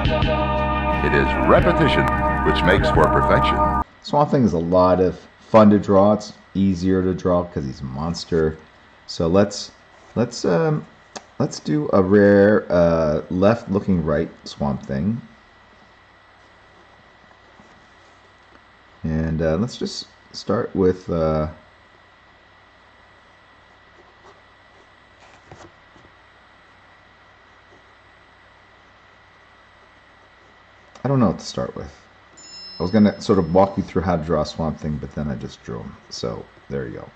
It is repetition which makes for perfection. Swamp Thing is a lot of fun to draw. It's easier to draw because he's a monster. So let's do a rare left looking right Swamp Thing. And let's just start with I don't know what to start with. I was going to sort of walk you through how to draw a Swamp Thing, but then I just drew him. So there you go.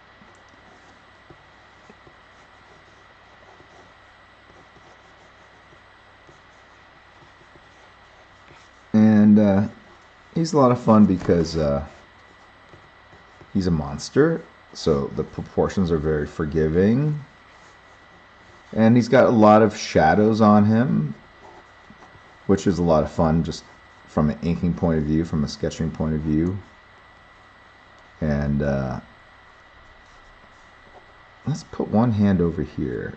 And he's a lot of fun because he's a monster, so the proportions are very forgiving. And he's got a lot of shadows on him, which is a lot of fun just from an inking point of view, from a sketching point of view. And let's put one hand over here.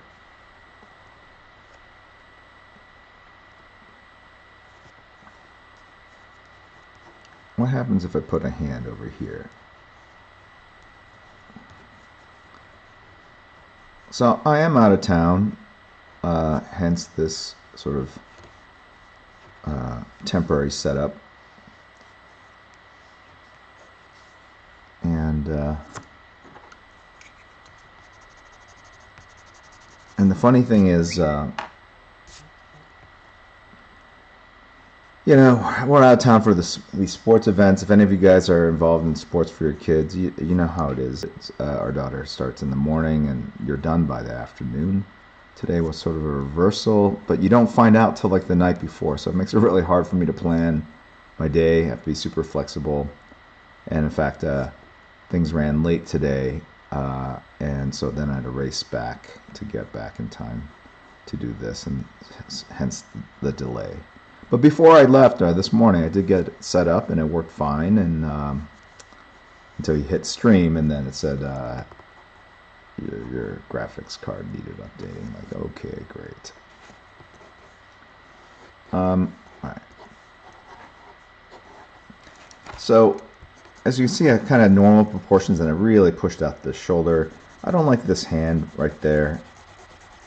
What happens if I put a hand over here? So I am out of town, hence this sort of temporary setup. And the funny thing is, you know, we're out of town for these sports events. If any of you guys are involved in sports for your kids, you know how it is. Our daughter starts in the morning and you're done by the afternoon. Today was sort of a reversal, but you don't find out till like the night before, so it makes it really hard for me to plan my day. I have to be super flexible. And in fact, things ran late today, and so then I had to race back to get back in time to do this, and hence the delay. But before I left this morning, I did get it set up, and it worked fine. And until you hit stream, and then it said your graphics card needed updating. Like, okay, great. All right. So, as you can see, I kind of normal proportions, and I really pushed out the shoulder. I don't like this hand right there.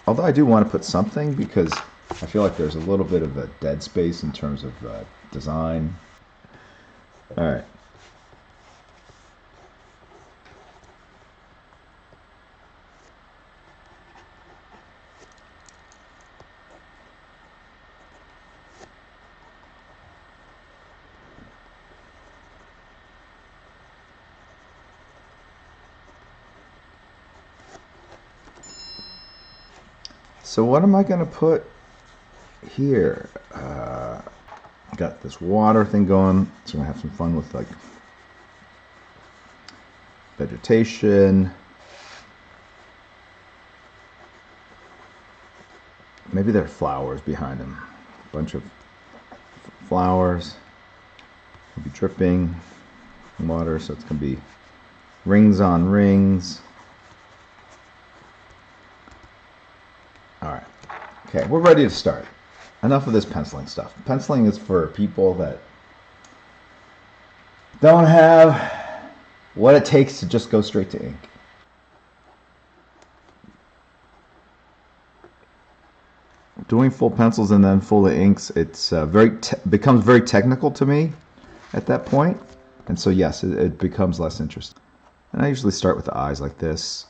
Although I do want to put something because I feel like there's a little bit of a dead space in terms of design. All right. So what am I going to put here? Got this water thing going, so I'm going to have some fun with like vegetation. Maybe there are flowers behind him. A bunch of flowers. It'll be dripping water, so it's going to be rings on rings. Alright. Okay, we're ready to start. Enough of this penciling stuff. Penciling is for people that don't have what it takes to just go straight to ink. Doing full pencils and then full of inks, it's becomes very technical to me at that point. And so yes, it becomes less interesting. And I usually start with the eyes like this.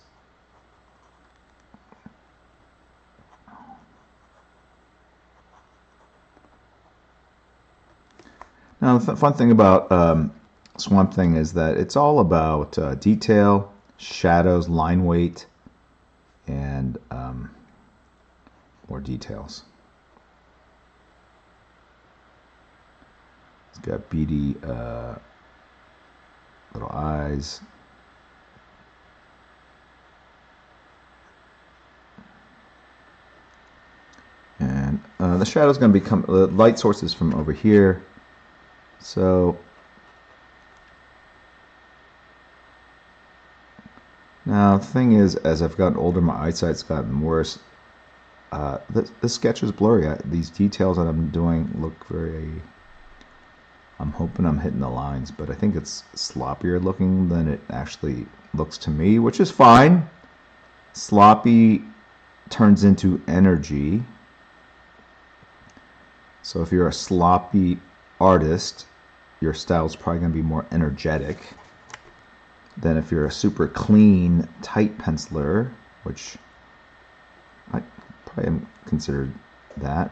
Now, the fun thing about Swamp Thing is that it's all about detail, shadows, line weight, and more details. It's got beady little eyes. And the shadow is going to become the light sources from over here. So now the thing is, as I've gotten older, my eyesight's gotten worse. this sketch is blurry. These details that I'm doing look very. I'm hoping I'm hitting the lines, but I think it's sloppier looking than it actually looks to me, which is fine. Sloppy turns into energy. So if you're a sloppy artist, your style is probably going to be more energetic than if you're a super clean, tight penciler, which I probably am considered that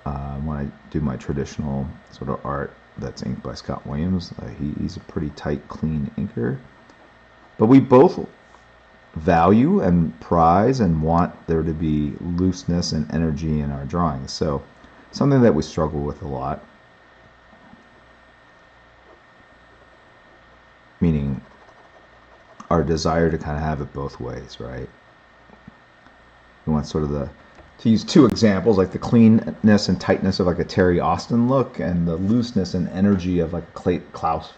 when I do my traditional sort of art that's inked by Scott Williams. He's a pretty tight, clean inker. But we both value and prize and want there to be looseness and energy in our drawings. So something that we struggle with a lot. Meaning our desire to kind of have it both ways, right? We want sort of to use two examples, like the cleanness and tightness of like a Terry Austin look, and the looseness and energy of like Klaus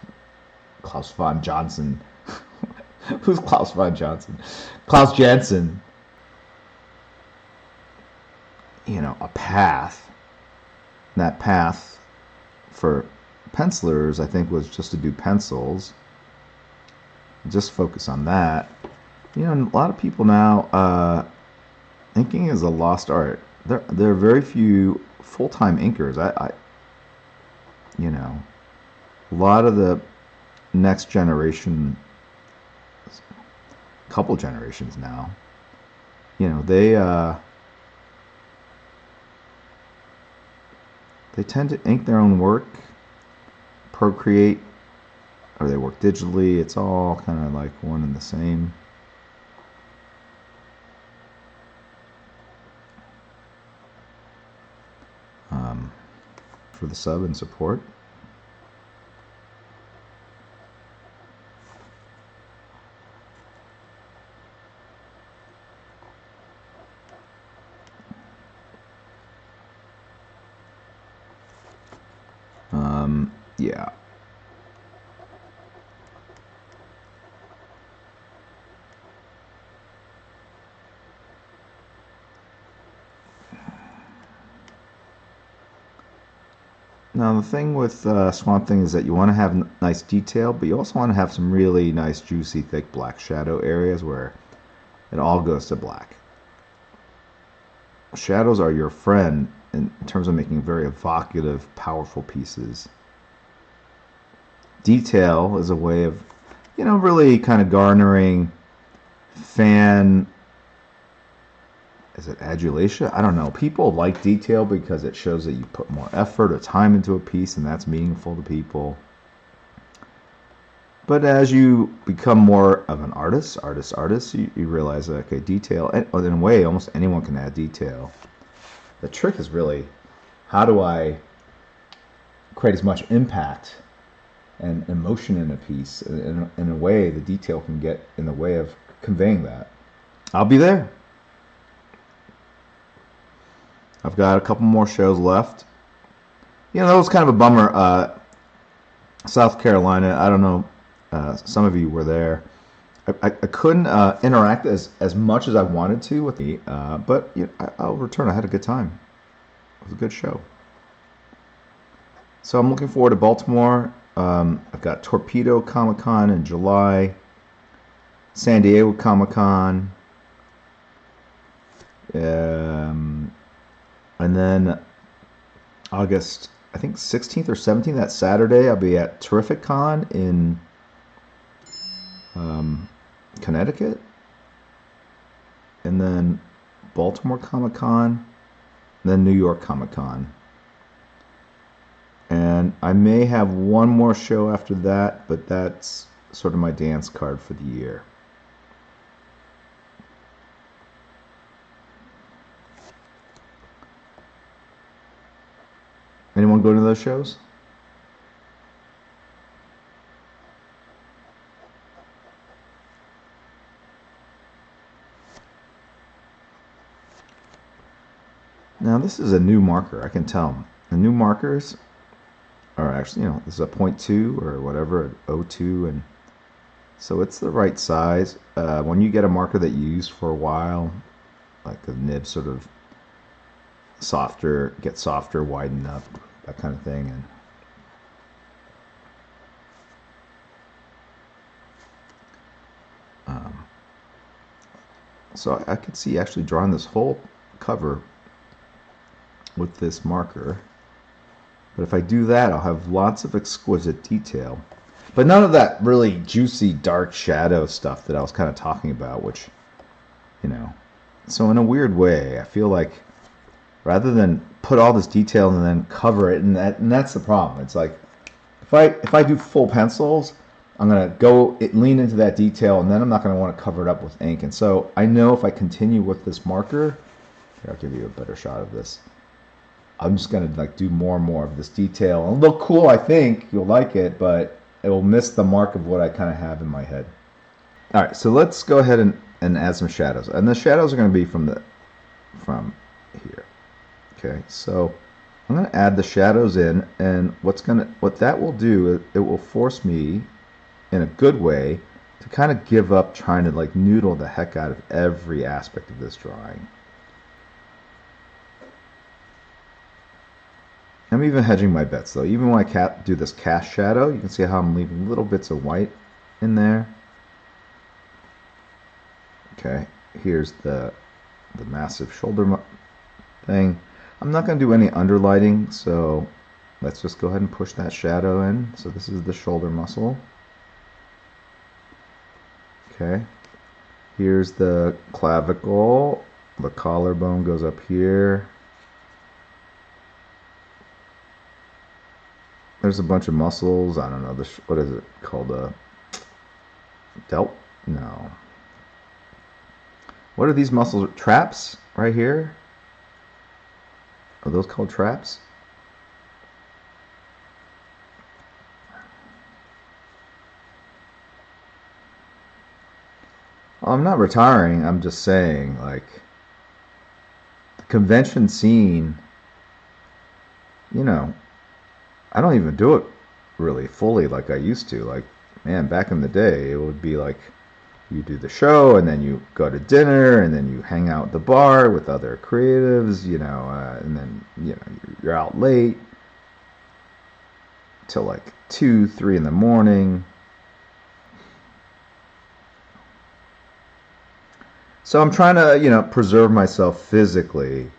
von Johnson. Who's Klaus von Johnson? Klaus Janson. A path. And that path for pencilers, I think, was just to do pencils. Just focus on that. A lot of people now, inking is a lost art. There are very few full-time inkers. A lot of the next generation, couple generations now, they tend to ink their own work, Procreate, or they work digitally. It's all kind of like one and the same. For the sub and support. Yeah. Now the thing with Swamp Thing is that you want to have nice detail, but you also want to have some really nice, juicy, thick black shadow areas where it all goes to black. Shadows are your friend in terms of making very evocative, powerful pieces. Detail is a way of, really kind of garnering fan. Is it adulation? I don't know. People like detail because it shows that you put more effort or time into a piece, and that's meaningful to people. But as you become more of an artist, you realize that, okay, detail, in a way, almost anyone can add detail. The trick is really, how do I create as much impact and emotion in a piece? In a way, the detail can get in the way of conveying that. I'll be there. I've got a couple more shows left. That was kind of a bummer. South Carolina, I don't know, some of you were there. I couldn't interact as much as I wanted to with the, but I'll return. I had a good time. It was a good show. So I'm looking forward to Baltimore. I've got Torpedo Comic Con in July, San Diego Comic Con, and then August, I think 16th or 17th, that Saturday, I'll be at Terrific Con in Connecticut. And then Baltimore Comic Con, and then New York Comic Con. And I may have one more show after that, but that's sort of my dance card for the year. Anyone go to those shows? Now this is a new marker, I can tell. The new markers are actually, this is a 0.2 or whatever, 0.02, and so it's the right size. When you get a marker that you use for a while, like the nib sort of softer, get softer, widen up, that kind of thing. And so I could see actually drawing this whole cover with this marker. But if I do that, I'll have lots of exquisite detail. But none of that really juicy dark shadow stuff that I was kind of talking about, which, you know. So in a weird way, I feel like rather than put all this detail and then cover it, and that's the problem. It's like if I do full pencils, I'm gonna lean into that detail, and then I'm not gonna want to cover it up with ink. And so I know if I continue with this marker, here, I'll give you a better shot of this. I'm just gonna like do more and more of this detail. It'll look cool, I think you'll like it, but it will miss the mark of what I kind of have in my head. All right, so let's go ahead and add some shadows, and the shadows are going to be from here. Okay, so I'm going to add the shadows in, and what that will do is it will force me, in a good way, to kind of give up trying to like noodle the heck out of every aspect of this drawing. I'm even hedging my bets though. Even when I do this cast shadow, you can see how I'm leaving little bits of white in there. Okay, here's the massive shoulder thing. I'm not going to do any underlighting, so let's just go ahead and push that shadow in. So this is the shoulder muscle. Okay, here's the clavicle. The collarbone goes up here. There's a bunch of muscles. I don't know. What is it called? Delt? No. What are these muscles? Traps right here? Are those called traps? Well, I'm not retiring. I'm just saying, like, the convention scene, you know, I don't even do it really fully like I used to. Like, man, back in the day, it would be like you do the show and then you go to dinner and then you hang out at the bar with other creatives, and then, you're out late till like 2, 3 in the morning. So I'm trying to, preserve myself physically.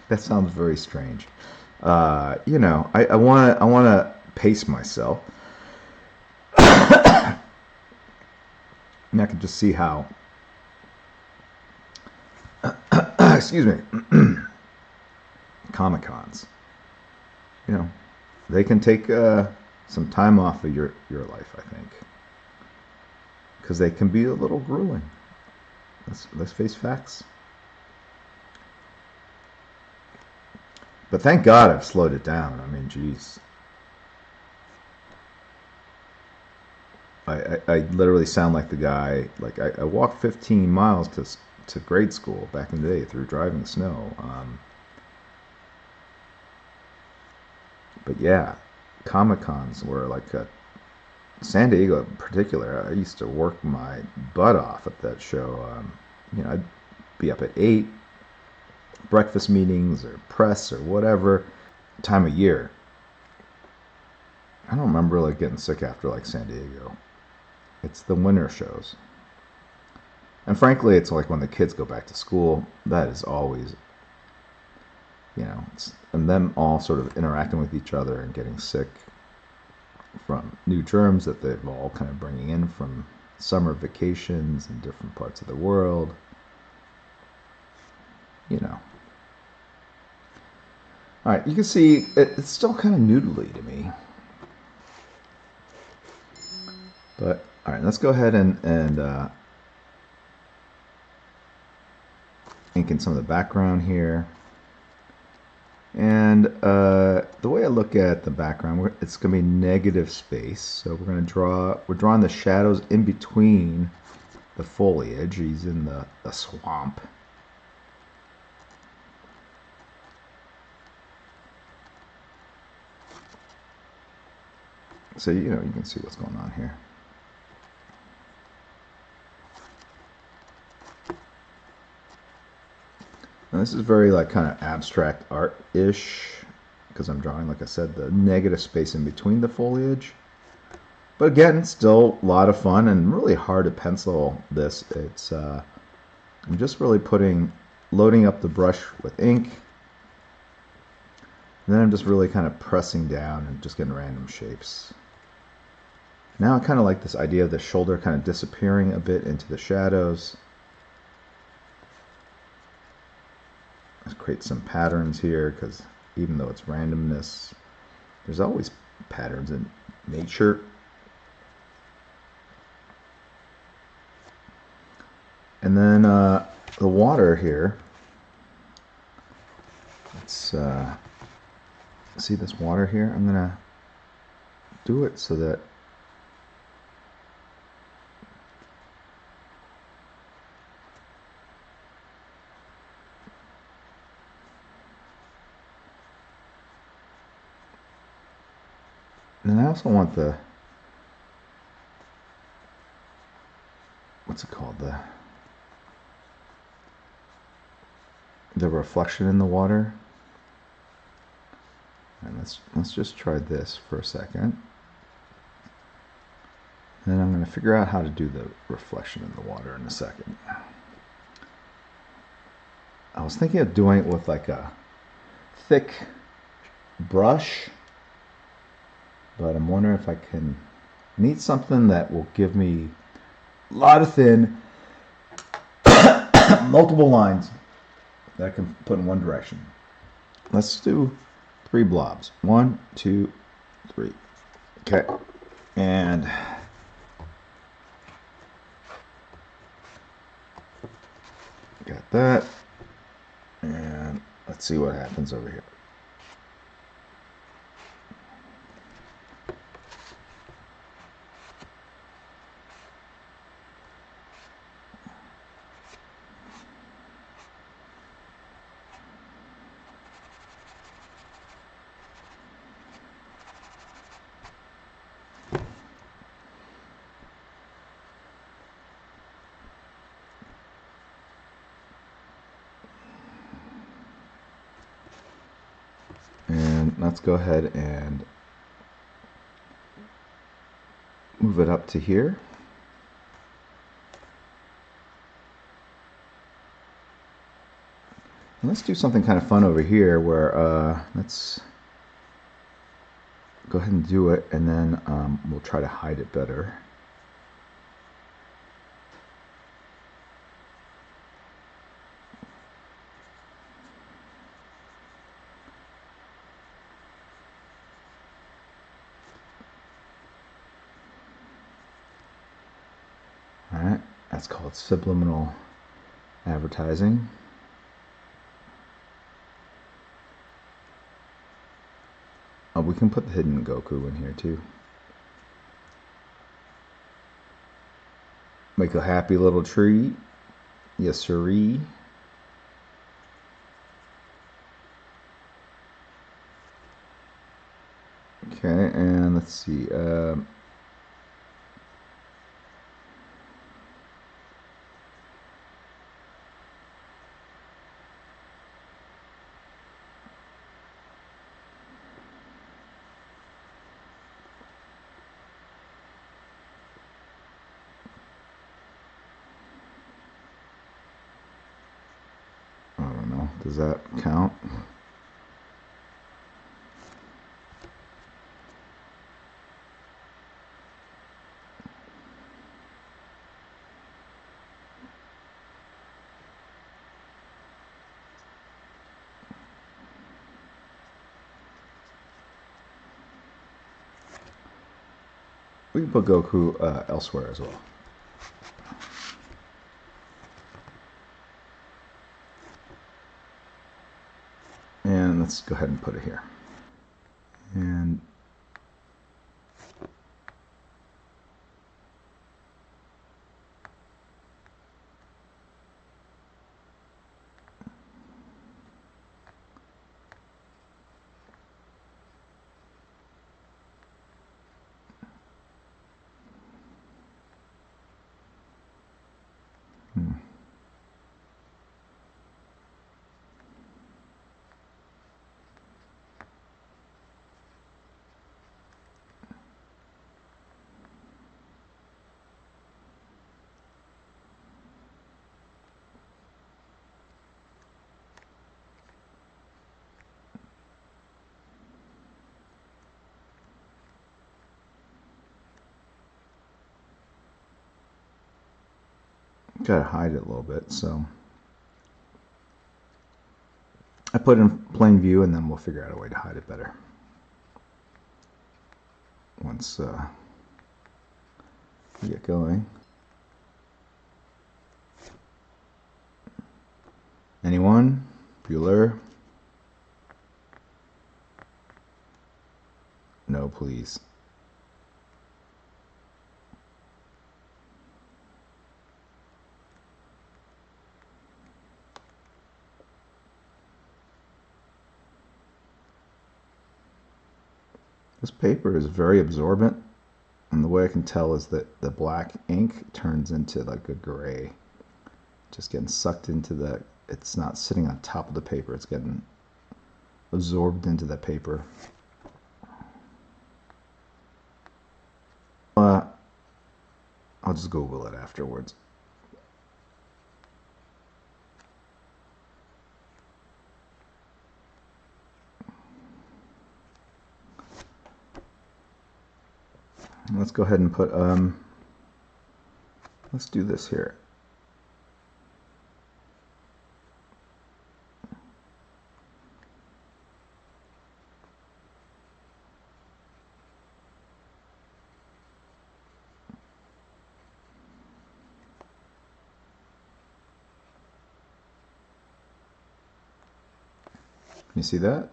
That sounds very strange. I want to pace myself. And I can just see how, excuse me, Comic-Cons, they can take some time off of your life, I think, because they can be a little grueling. Let's face facts. But thank God I've slowed it down. I mean, geez. I literally sound like the guy, like I walked 15 miles to grade school back in the day through driving snow. But yeah, Comic-Cons were like San Diego in particular. I used to work my butt off at that show. I'd be up at 8, breakfast meetings or press or whatever time of year. I don't remember like getting sick after like San Diego. It's the winter shows. And frankly, it's like when the kids go back to school, that is always, and them all sort of interacting with each other and getting sick from new germs that they're all kind of bringing in from summer vacations in different parts of the world. All right, you can see it's still kind of noodly to me. But all right, let's go ahead and ink in some of the background here. And the way I look at the background, it's going to be negative space. So we're drawing the shadows in between the foliage. He's in the swamp. So, you can see what's going on here. Now this is very like kind of abstract art-ish because I'm drawing, like I said, the negative space in between the foliage. But again, still a lot of fun and really hard to pencil this. It's I'm just really loading up the brush with ink. And then I'm just really kind of pressing down and just getting random shapes. Now I kind of like this idea of the shoulder kind of disappearing a bit into the shadows. Let's create some patterns here because even though it's randomness, there's always patterns in nature. And then the water here. Let's see this water here. I'm gonna do it so that and I also want the, what's it called, the reflection in the water. And let's just try this for a second. And then I'm going to figure out how to do the reflection in the water in a second. I was thinking of doing it with like a thick brush, but I'm wondering if I need something that will give me a lot of thin, multiple lines that I can put in one direction. Let's do 3 blobs. 1, 2, 3. Okay. And got that. And let's see what happens over here. And let's go ahead and move it up to here. And let's do something kind of fun over here where let's go ahead and do it, and then we'll try to hide it better. Alright, that's called subliminal advertising. Oh, we can put the hidden Goku in here too. Make a happy little tree. Yes, sirree. Okay, and let's see. I don't know. Does that count? We can put Goku elsewhere as well. And let's go ahead and put it here. And Gotta hide it a little bit, so I put it in plain view, and then we'll figure out a way to hide it better once we get going. Anyone? Bueller? No, please. This paper is very absorbent, and the way I can tell is that the black ink turns into like a gray, just getting sucked into the, it's not sitting on top of the paper, it's getting absorbed into the paper. I'll just Google it afterwards. Let's go ahead and put, let's do this here. You see that?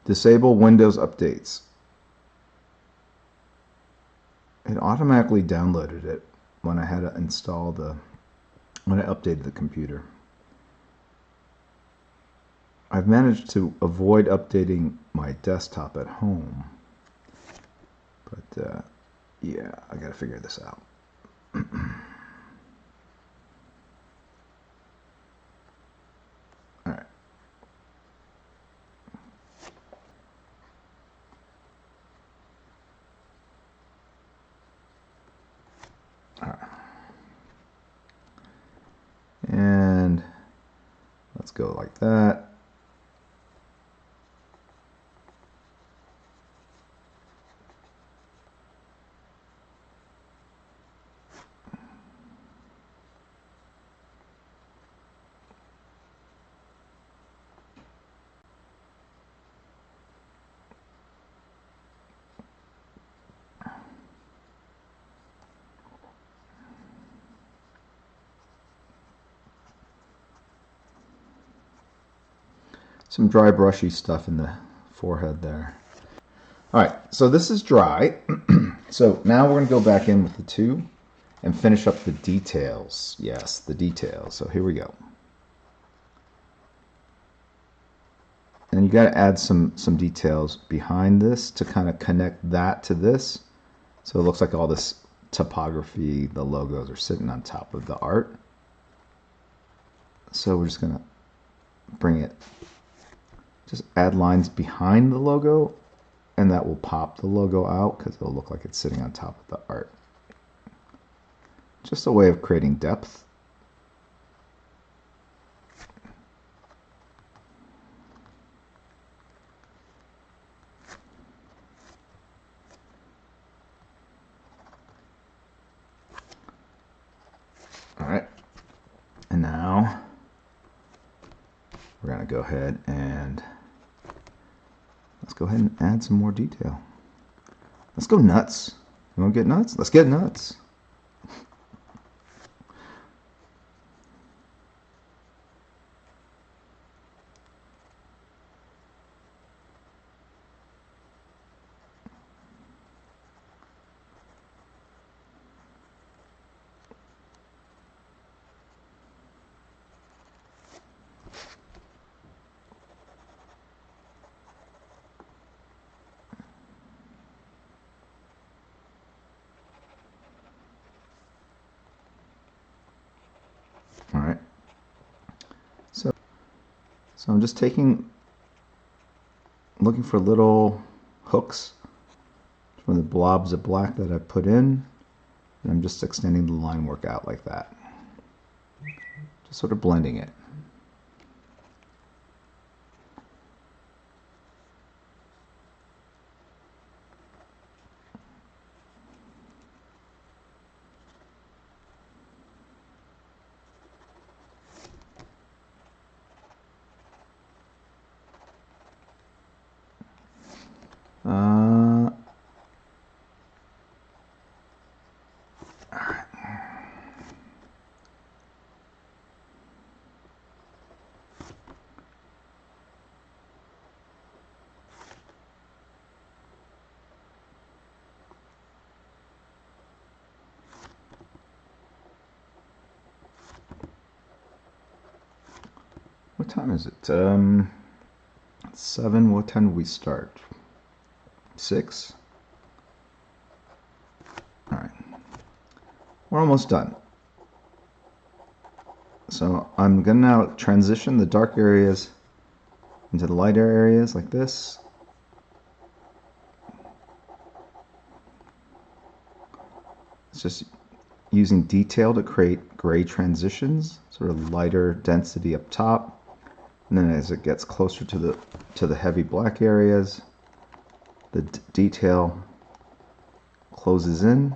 Disable Windows updates. It automatically downloaded it when I had to install when I updated the computer. I've managed to avoid updating my desktop at home, but yeah, I gotta figure this out. All right. And let's go like that. Some dry brushy stuff in the forehead there. All right, so this is dry. So now we're going to go back in with the 2 and finish up the details. Yes, the details. So here we go. And you got to add some details behind this to kind of connect that to this. So it looks like all this topography, the logos are sitting on top of the art. So we're just going to bring it, just add lines behind the logo, and that will pop the logo out because it'll look like it's sitting on top of the art. Just a way of creating depth. All right, and now we're going to go ahead and let's go ahead and add some more detail. Let's go nuts. You want to get nuts? Let's get nuts. So I'm just looking for little hooks from the blobs of black that I put in, and I'm just extending the line work out like that. Just sort of blending it. What time is it? 7. What time do we start? 6? Alright. We're almost done. So I'm going to now transition the dark areas into the lighter areas like this. It's just using detail to create gray transitions, sort of lighter density up top. And then as it gets closer to the heavy black areas, the detail closes in,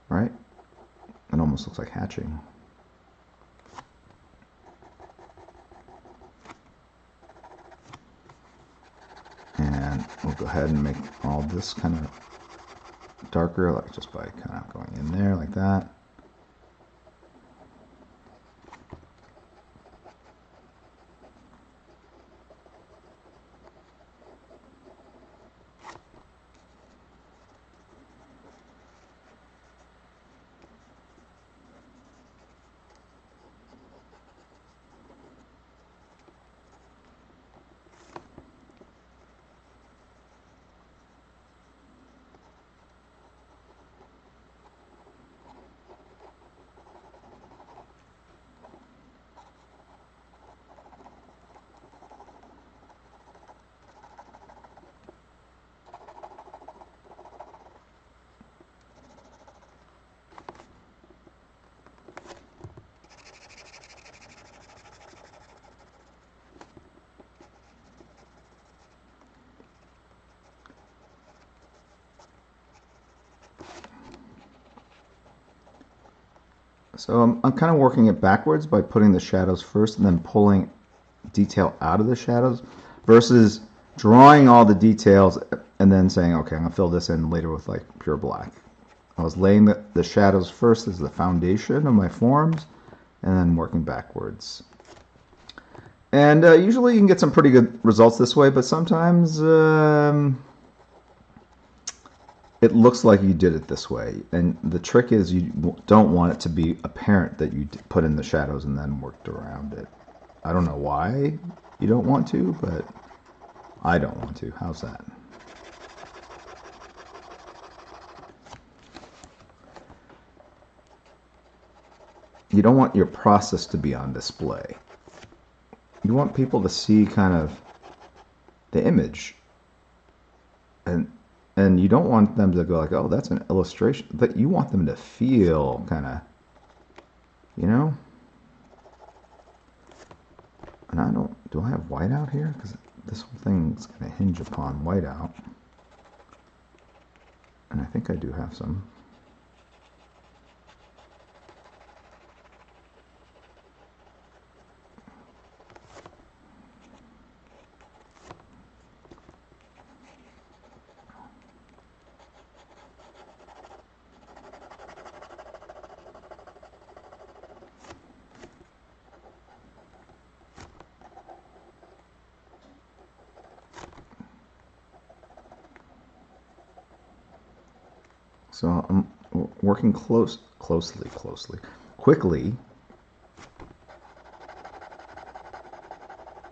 right? It almost looks like hatching. And we'll go ahead and make all this kind of darker, like just by kind of going in there like that. So I'm kind of working it backwards by putting the shadows first and then pulling detail out of the shadows versus drawing all the details and then saying, okay, I'm going to fill this in later with like pure black. I was laying the shadows first as the foundation of my forms and then working backwards. And usually you can get some pretty good results this way, but sometimes it looks like you did it this way. And the trick is you don't want it to be apparent that you put in the shadows and then worked around it. I don't know why you don't want to, but I don't want to. How's that? You don't want your process to be on display. You want people to see kind of the image. And you don't want them to go like, oh, that's an illustration. But you want them to feel kind of, you know? And do I have whiteout here? Because this whole thing's going to hinge upon whiteout. And I think I do have some. So I'm working closely, quickly,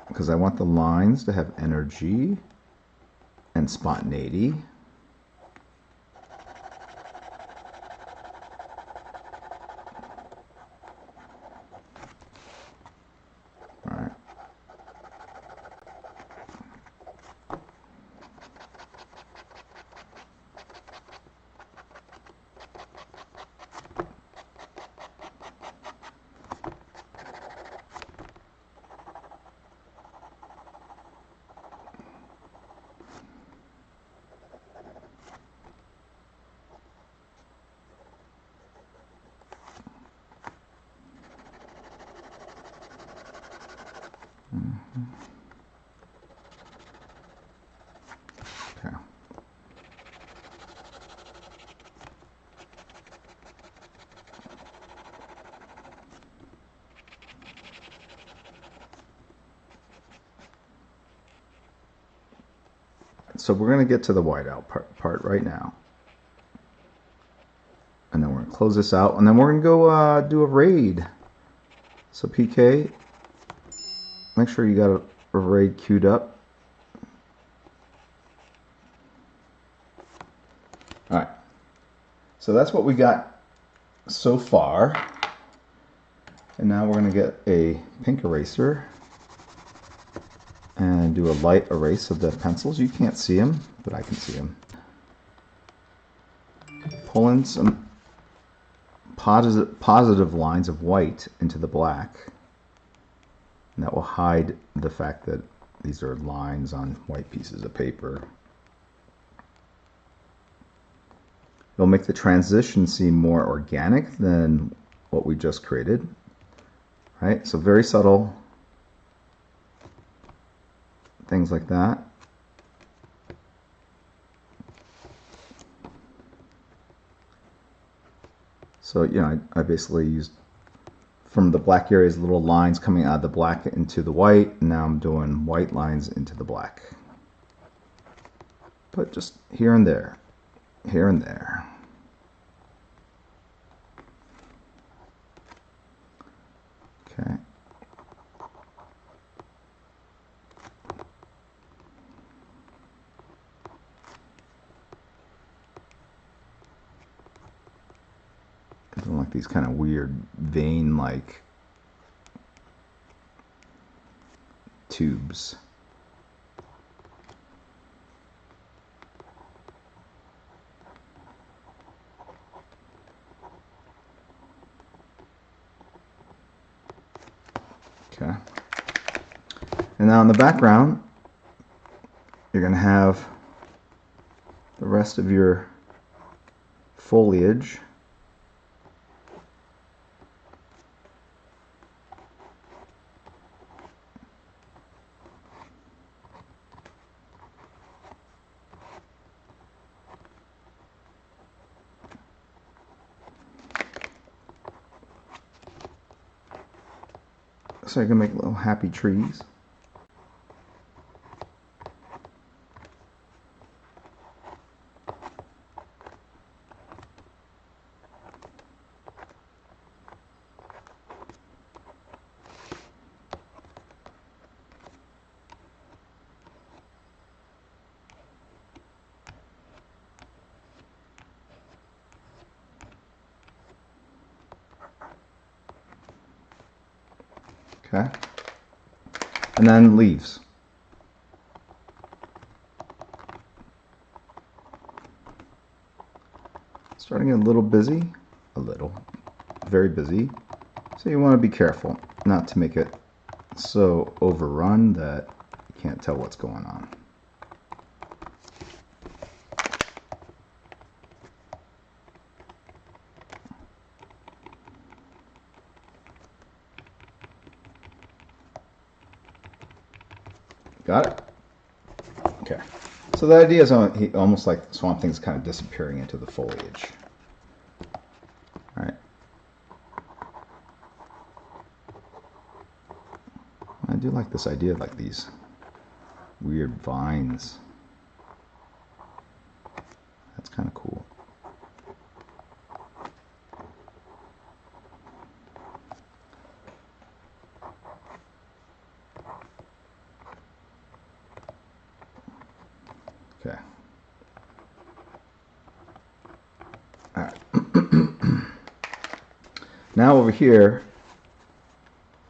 because I want the lines to have energy and spontaneity. All right, So we're going to get to the whiteout part right now. And then we're going to close this out. And then we're going to go do a raid. So PK, make sure you got a raid queued up. Alright. So that's what we got so far. And now we're going to get a pink eraser and do a light erase of the pencils. You can't see them, but I can see them. Pull in some positive lines of white into the black. And that will hide the fact that these are lines on white pieces of paper. It'll make the transition seem more organic than what we just created. Right? So very subtle things like that. So, you know, I basically used from the black areas little lines coming out of the black into the white, and now I'm doing white lines into the black. But just here and there, here and there. Okay. Doing like these kind of weird vein-like tubes. Okay. And now in the background, you're going to have the rest of your foliage. So I can make little happy trees. Okay. And then leaves. Starting a little busy, very busy. So you want to be careful not to make it so overrun that you can't tell what's going on. Got it? Okay. So the idea is almost like Swamp Thing's kind of disappearing into the foliage. All right. I do like this idea of like these weird vines. That's kind of cool. Okay. All right. Now over here,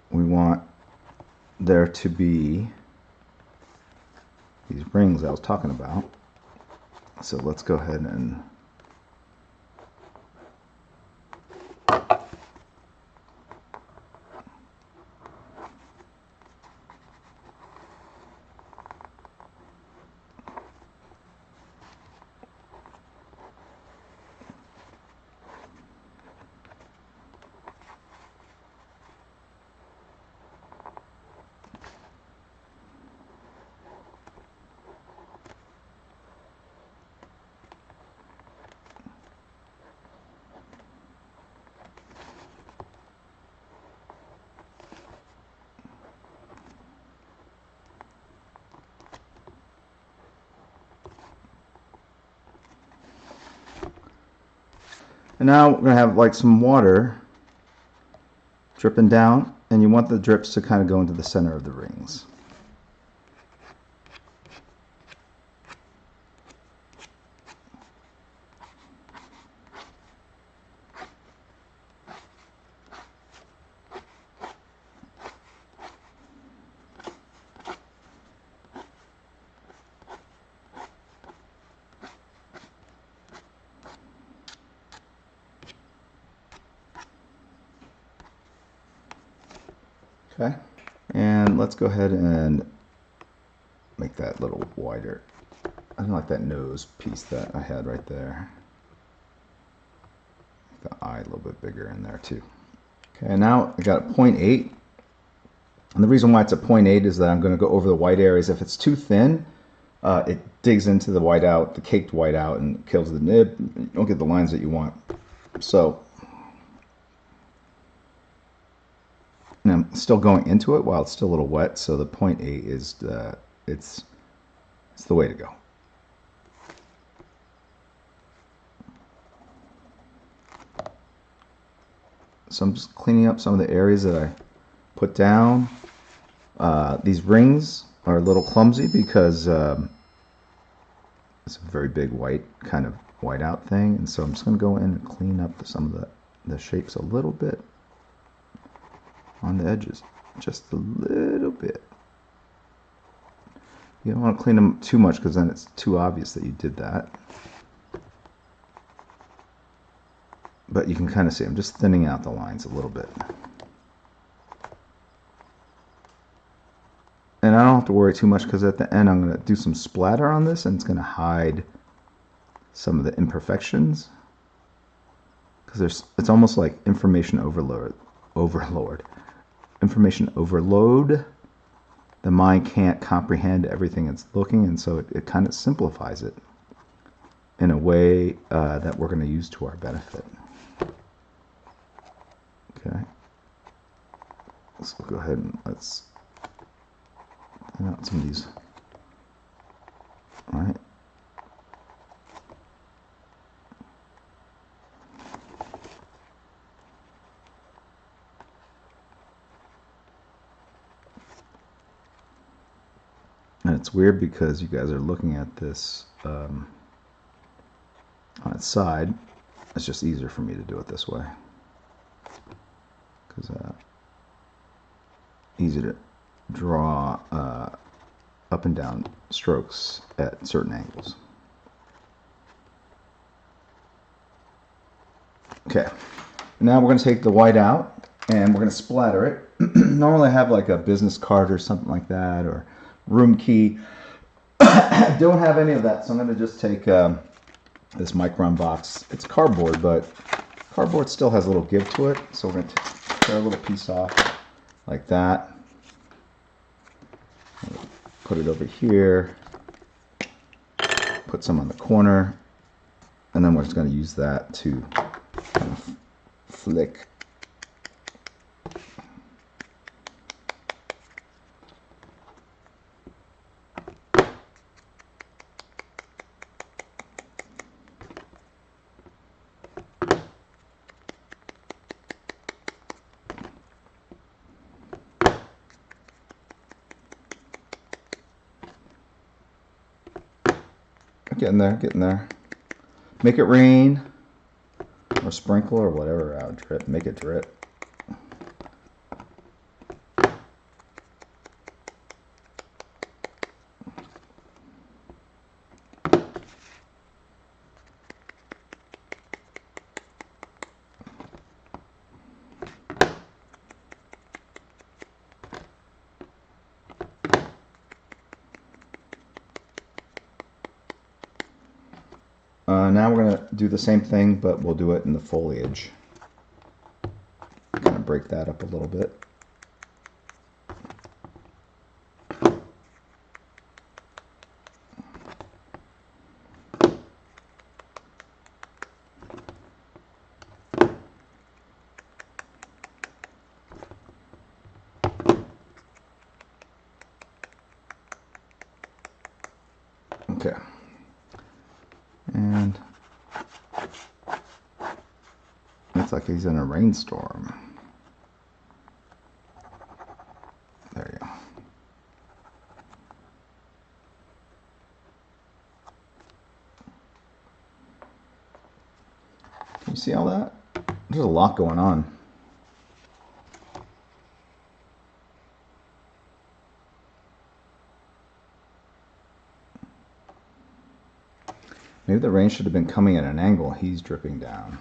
we want there to be these rings I was talking about. So let's go ahead and And now we're going to have like some water dripping down, and you want the drips to kind of go into the center of the rings. Okay, and let's go ahead and make that a little wider. I don't like that nose piece that I had right there. Make the eye a little bit bigger in there too. Okay, now I got a 0.8. And the reason why it's a 0.8 is that I'm going to go over the white areas. If it's too thin, it digs into the whiteout, the caked whiteout, and kills the nib. You don't get the lines that you want. So, and I'm still going into it while it's still a little wet. So the 0.8 is it's the way to go. So I'm just cleaning up some of the areas that I put down. These rings are a little clumsy because it's a very big white kind of whiteout thing, and so I'm just going to go in and clean up some of the shapes a little bit on the edges, just a little bit. You don't want to clean them too much because then it's too obvious that you did that. But you can kind of see I'm just thinning out the lines a little bit. And I don't have to worry too much because at the end I'm going to do some splatter on this, and it's going to hide some of the imperfections. Because it's almost like information overload. Information overload. The mind can't comprehend everything it's looking, and so it kind of simplifies it in a way that we're going to use to our benefit. Okay. Let's go ahead and let's clean out some of these. All right. And it's weird because you guys are looking at this on its side. It's just easier for me to do it this way. Because easy to draw up and down strokes at certain angles. Okay, now we're going to take the white out and we're going to splatter it. Normally I have like a business card or something like that, or room key. I don't have any of that, so I'm going to just take this Micron box. It's cardboard, but cardboard still has a little give to it, so we're going to tear a little piece off like that. Put it over here, put some on the corner, and then we're just going to use that to kind of flick. Getting there, getting there. Make it rain, or sprinkle, or whatever. Drip. Make it drip. Now we're going to do the same thing, but we'll do it in the foliage. Kind of break that up a little bit. Okay. And like he's in a rainstorm. There you go. Can you see all that? There's a lot going on. Maybe the rain should have been coming at an angle. He's dripping down.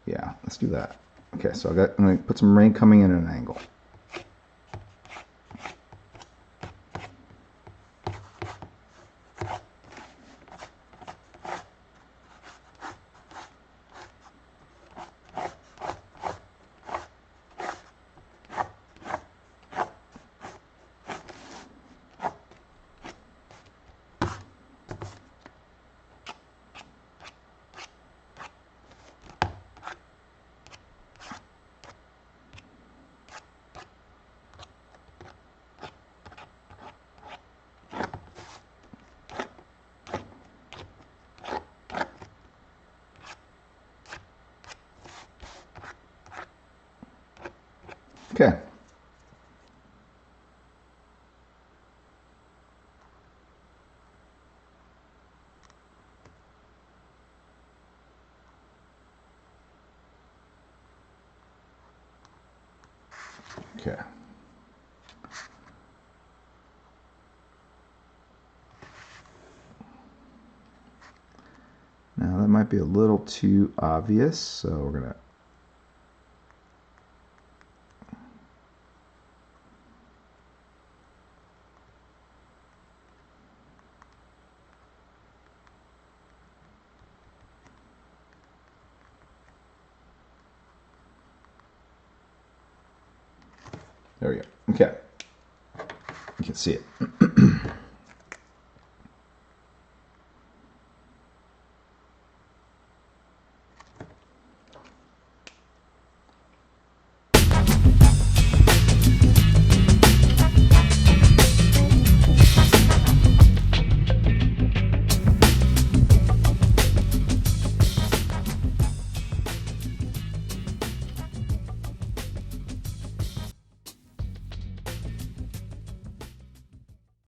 Yeah, let's do that. Okay, so I'm going to put some rain coming in at an angle. Okay. Okay. Now that might be a little too obvious, so we're gonna there we go. Okay. You can see it.